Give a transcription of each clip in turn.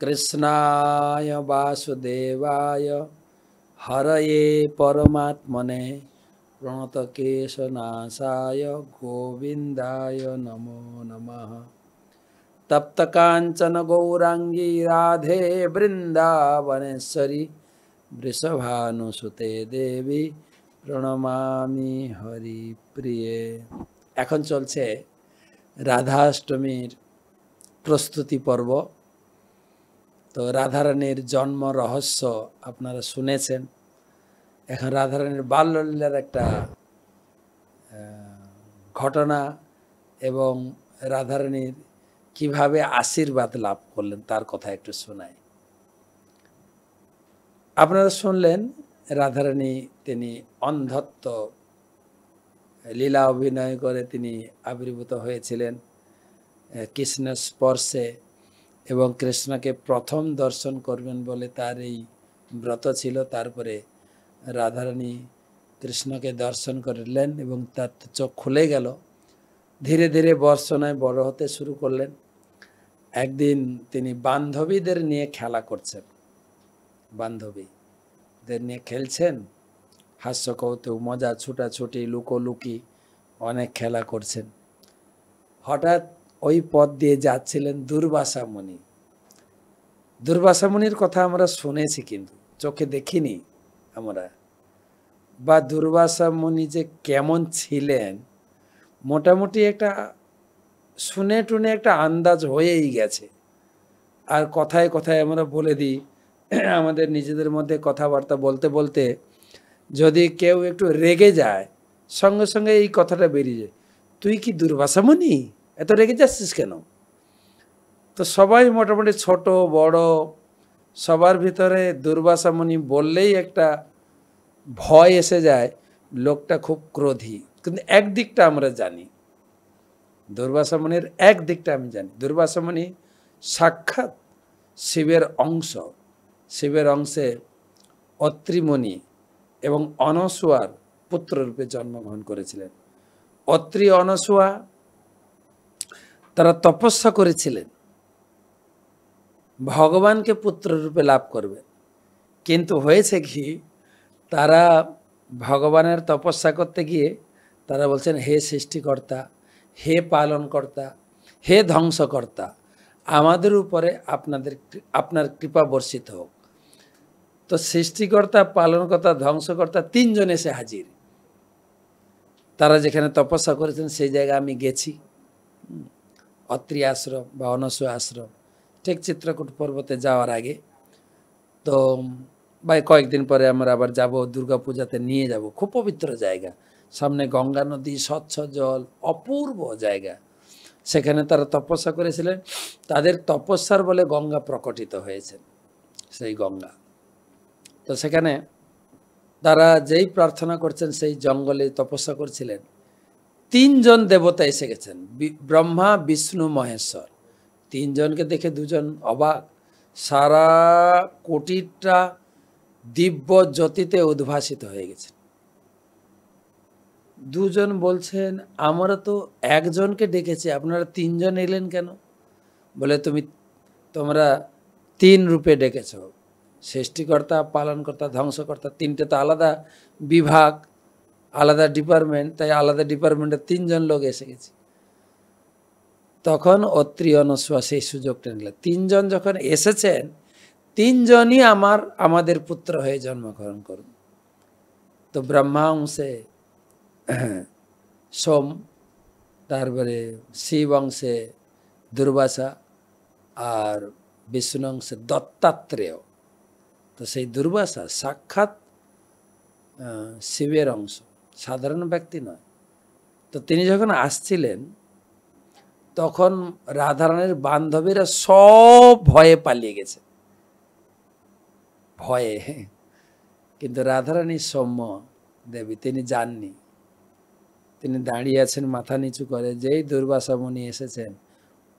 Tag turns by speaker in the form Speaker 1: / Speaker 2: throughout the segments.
Speaker 1: कृष्णाय वासुदेवाय हरये परमात्मने प्रणतकेशनाशाय गोविन्दाय नमो नमः। तप्त कांचन गौरांगी राधे वृंदावनेश्वरी वृषभानुसुते देवी প্রণমামি হরি প্রিয়ে। এখন চলছে রাধাষ্টমীর প্রস্তুতি পর্ব। তো রাধারানীর জন্ম রহস্য আপনারা শুনেছেন। এখন রাধারানীর বাল্যলীলার একটা ঘটনা এবং রাধারানীর কিভাবে আশীর্বাদ লাভ করলেন তার কথা একটু শোনাই। আপনারা শুনলেন রাধারানী তিনি অন্ধত্ব লীলা অভিনয় করে তিনি আবির্ভূত হয়েছিলেন কৃষ্ণের স্পর্শে, এবং কৃষ্ণকে প্রথম দর্শন করবেন বলে তার এই ব্রত ছিল। তারপরে রাধারানী কৃষ্ণকে দর্শন করলেন এবং তার চোখ খুলে গেল। ধীরে ধীরে বর্ষণায় বড় হতে শুরু করলেন। একদিন তিনি বান্ধবীদের নিয়ে খেলা করছেন, বান্ধবীদের নিয়ে খেলছেন, হাস্য কৌতুক মজা ছুটাছুটি লুকোলুকি অনেক খেলা করছেন। হঠাৎ ওই পথ দিয়ে যাচ্ছিলেন দুর্বাসা মুনি। দুর্বাসা মুনির কথা আমরা শুনেছি কিন্তু চোখে দেখিনি আমরা, বা দুর্বাসা মুনি যে কেমন ছিলেন মোটামুটি একটা শুনে টুনে একটা আন্দাজ হয়েই গেছে। আর কথায় কথায় আমরা বলে দিই, আমাদের নিজেদের মধ্যে কথাবার্তা বলতে বলতে যদি কেউ একটু রেগে যায় সঙ্গে সঙ্গে এই কথাটা বেরিয়ে যায়, তুই কি দুর্বাসা মুনি, এত রেগে যাচ্ছিস কেন? তো সবাই মোটামুটি ছোট বড় সবার ভিতরে দুর্বাসা মুনি বললেই একটা ভয় এসে যায়, লোকটা খুব ক্রোধী। কিন্তু একদিকটা আমরা জানি, দুর্বাসা মুনির এক দিকটা আমি জানি, দুর্বাসা মুনি সাক্ষাৎ শিবের অংশ। শিবের অংশে অত্রি মুনি এবং অনসূয়ার পুত্ররূপে জন্মগ্রহণ করেছিলেন। অত্রি অনসূয়া তারা তপস্যা করেছিলেন ভগবানকে পুত্ররূপে লাভ করবে, কিন্তু হয়েছে কি, তারা ভগবানের তপস্যা করতে গিয়ে তারা বলছেন, হে সৃষ্টিকর্তা, হে পালনকর্তা, হে ধ্বংসকর্তা, আমাদের উপরে আপনার কৃপা বর্ষিত হোক। তো সৃষ্টিকর্তা, পালনকর্তা, ধ্বংসকর্তা তিনজন এসে হাজির। তারা যেখানে তপস্যা করেছেন সেই জায়গায় আমি গেছি, অত্রি আশ্রম বা অনসূয়া আশ্রম, ঠিক চিত্রকূট পর্বতে যাওয়ার আগে। তো ভাই কয়েকদিন পরে আমরা আবার যাব, দুর্গা পূজাতে নিয়ে যাব। খুব পবিত্র জায়গা, সামনে গঙ্গা নদী, স্বচ্ছ জল, অপূর্ব জায়গা। সেখানে তারা তপস্যা করেছিলেন, তাদের তপস্যার বলে গঙ্গা প্রকটিত হয়েছে, সেই গঙ্গা। তো সেখানে তারা যেই প্রার্থনা করছেন, সেই জঙ্গলে তপস্যা করছিলেন, তিনজন দেবতা এসে গেছেন, ব্রহ্মা বিষ্ণু মহেশ্বর। তিনজনকে দেখে দুজন অবাক, সারা কোটিটা দিব্য জ্যোতিতে উদ্ভাসিত হয়ে গেছে। দুজন বলছেন, আমরা তো একজনকে ডেকেছি, আপনারা তিনজন এলেন কেন? বলে, তোমরা তিন রূপে ডেকেছ, সৃষ্টিকর্তা, পালনকর্তা, ধ্বংসকর্তা, তিনটে তো আলাদা বিভাগ, আলাদা ডিপার্টমেন্ট, তাই আলাদা ডিপার্টমেন্টের তিনজন লোক এসে গেছে। তখন অত্রি অনসূয়া সেই সুযোগটা নিলেন, তিনজন যখন এসেছেন, তিনজনই আমাদের পুত্র হয়ে জন্মগ্রহণ করুন। তো ব্রহ্মা অংশে সোম, তারপরে শিব অংশে দুর্বাসা, আর বিষ্ণু অংশে দত্তাত্রেয়। তো সেই দুর্বাসা সাক্ষাৎ শিবের অংশ, সাধারণ ব্যক্তি নয়। তো তিনি যখন আসছিলেন তখন রাধারানীর বান্ধবীরা সব ভয়ে পালিয়ে গেছে, ভয়ে। কিন্তু রাধারানী সৌম্য দেবী, তিনি যাননি, তিনি দাঁড়িয়ে আছেন মাথা নিচু করে। যেই দুর্বাসা মুনি এসেছেন,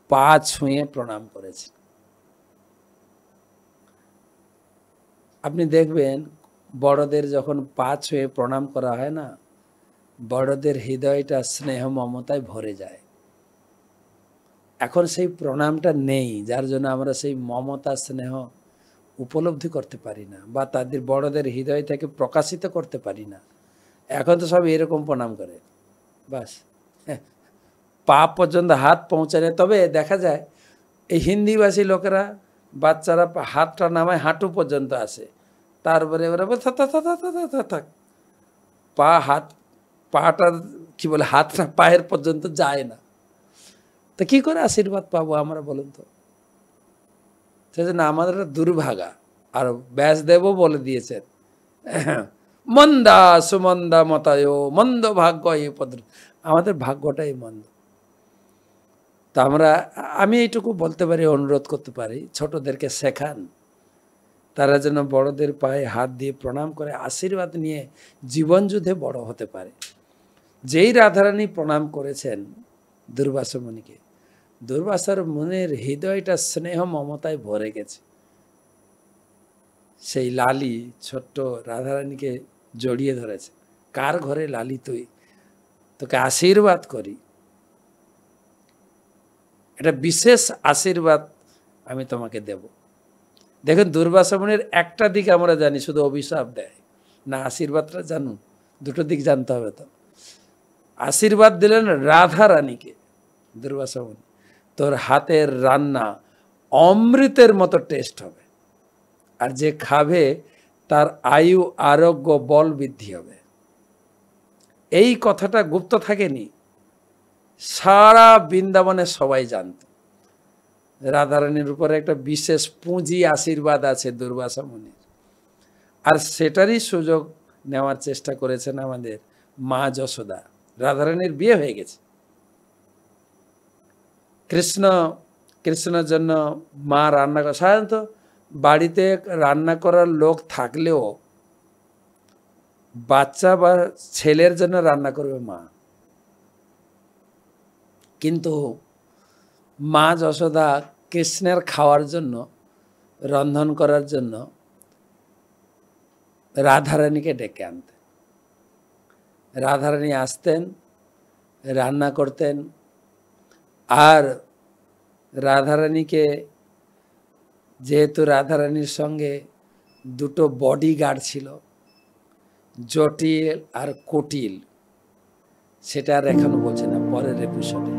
Speaker 1: পা ছুঁয়ে প্রণাম করেছেন। আপনি দেখবেন বড়দের যখন পা ছুঁয়ে প্রণাম করা হয় না, বড়দের হৃদয়টা স্নেহ মমতায় ভরে যায়। এখন সেই প্রণামটা নেই, যার জন্য আমরা সেই মমতা স্নেহ উপলব্ধি করতে পারি না, বা তাদের বড়দের হৃদয় থেকে প্রকাশিত করতে পারি না। এখন তো সব এরকম প্রণাম করে, বাস পা পর্যন্ত হাত পৌঁছানে। তবে দেখা যায় এই হিন্দিভাষী লোকেরা, বাচ্চারা হাতটা নামায় হাঁটু পর্যন্ত আসে, তারপরে ওরা থাক পা হাত পাটা কি বলে হাতটা পায়ের পর্যন্ত যায় না। তো কি করে আশীর্বাদ পাবো আমরা, বলুন তো? সেজন্য আমাদের দুর্ভাগা। আর ব্যাসদেবও বলে দিয়েছেন, মন্দা সুমন্দা মতায় মন্দ ভাগ্য এই পদ, আমাদের ভাগ্যটাই মন্দ। তা আমি এইটুকু বলতে পারি, অনুরোধ করতে পারি, ছোটদেরকে শেখান, তারা যেন বড়দের পায়ে হাত দিয়ে প্রণাম করে আশীর্বাদ নিয়ে জীবন যুদ্ধে বড় হতে পারে। যেই রাধারানী প্রণাম করেছেন দুর্বাসা মুনিকে, দুর্বাসার মনের হৃদয়টা স্নেহ মমতায় ভরে গেছে। সেই লালি ছোট্ট রাধারানীকে জড়িয়ে ধরেছে, কার ঘরে লালি তুই, তোকে আশীর্বাদ করি, এটা বিশেষ আশীর্বাদ আমি তোমাকে দেব। দেখুন, দুর্বাসা মুনির একটা দিক আমরা জানি, শুধু অভিশাপ দেয় না, আশীর্বাদটা জানুন, দুটো দিক জানতে হবে। তো আশীর্বাদ দিলেন রাধা রানীকে, দুর্বাসা মুনি, তোর হাতের রান্না অমৃতের মতো টেস্ট হবে, আর যে খাবে তার আয়ু আরোগ্য বল বৃদ্ধি হবে। এই কথাটা গুপ্ত থাকেনি, সারা বৃন্দাবনে সবাই জানত। রাধারানীর উপরে একটা বিশেষ পুঁজি আশীর্বাদ আছে দুর্বাসা মুনির, আর সেটারই সুযোগ নেওয়ার চেষ্টা করেছেন আমাদের মা যশোদা। রাধারানীর বিয়ে হয়ে গেছে, কৃষ্ণের জন্য মা রান্না করে। সাধারণত বাড়িতে রান্না করার লোক থাকলেও বাচ্চা বা ছেলের জন্য রান্না করবে মা, কিন্তু মা যশোদা কৃষ্ণের খাওয়ার জন্য, রন্ধন করার জন্য রাধারানীকে ডেকে আনতেন। রাধারানী আসতেন, রান্না করতেন, আর রাধারানীকে, যেহেতু রাধারানীর সঙ্গে দুটো বডিগার্ড ছিল, জটিল আর কুটিল, সেটা আর এখনো বলছে না, পরের এপিসোডে।